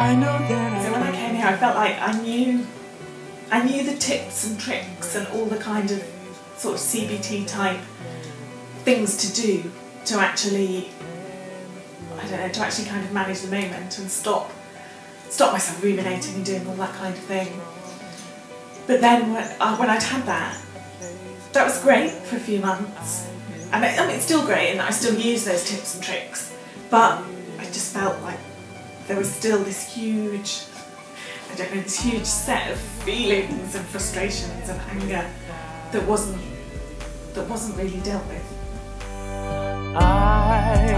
I know that. So when I came here, I felt like I knew the tips and tricks and all the kind of sort of CBT type things to do to actually, I don't know, to actually kind of manage the moment and stop myself ruminating and doing all that kind of thing. But then when I'd had that was great for a few months. And I mean, it's still great and I still use those tips and tricks, but I just felt like there was still this huge, I don't know, this huge set of feelings and frustrations and anger that wasn't really dealt with. I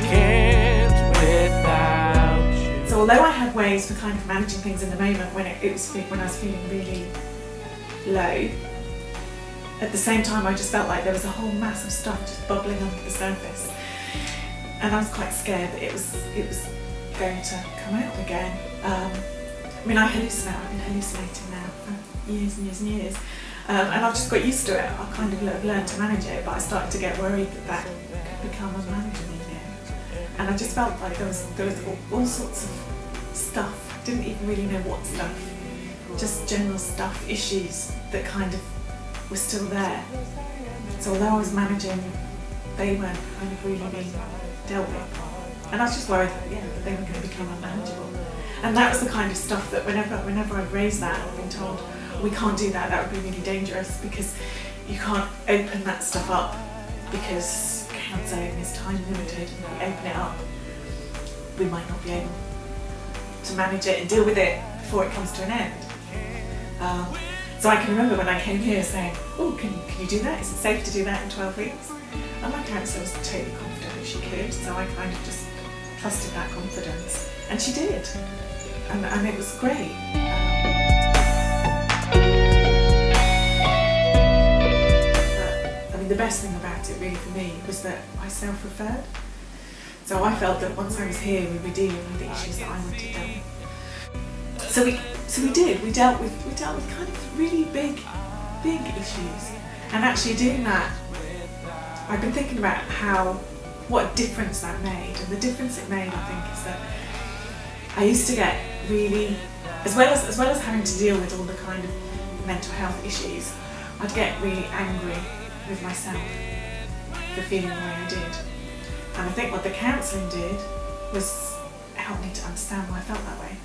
can't without you. So although I had ways for kind of managing things in the moment when I was feeling really low, at the same time I just felt like there was a whole mass of stuff just bubbling under the surface, and I was quite scared that it was going to come out again. I mean, I hallucinate. I've been hallucinating now for years and years and years, and I've just got used to it. I've kind of learned to manage it, but I started to get worried that could become unmanageable again. And I just felt like there was all sorts of stuff. I didn't even really know what stuff, just general stuff, issues that kind of were still there. So although I was managing, they weren't kind of really being dealt with. And I was just worried that, that they were going to become unmanageable. And that was the kind of stuff that whenever I'd raised that, I've been told, we can't do that, that would be really dangerous because you can't open that stuff up because counselling is time limited, and if we open it up, we might not be able to manage it and deal with it before it comes to an end. So I can remember when I came here saying, oh, can you do that? Is it safe to do that in 12 weeks? And my counsellor was totally confident that she could, so I kind of just trusted that confidence. And she did. And it was great. But, I mean, the best thing about it really for me was that I self-referred. So I felt that once I was here, we were dealing with the issues that I wanted to deal with. So we did. We dealt with kind of really big issues. And actually doing that, I've been thinking about what difference that made. And the difference it made, I think, is that I used to get really, as well as having to deal with all the kind of mental health issues, I'd get really angry with myself for feeling the way I did. And I think what the counselling did was help me to understand why I felt that way,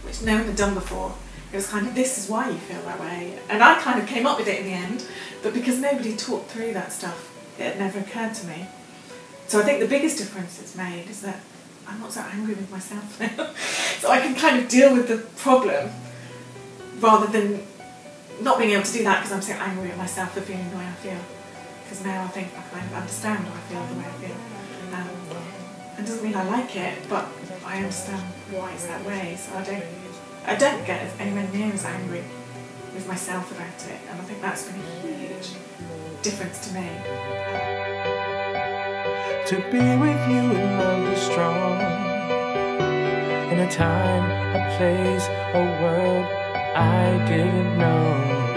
which no one had done before. It was kind of, this is why you feel that way. And I kind of came up with it in the end, but because nobody talked through that stuff, it had never occurred to me. So I think the biggest difference it's made is that I'm not so angry with myself now. So I can kind of deal with the problem rather than not being able to do that because I'm so angry at myself for feeling the way I feel. Because now I think I kind of understand why I feel the way I feel. It doesn't mean I like it, but I understand why it's that way. So I don't get anywhere near as angry with myself about it. And I think that's been a huge difference to me. To be with you and love is strong. In a time, a place, a world I didn't know.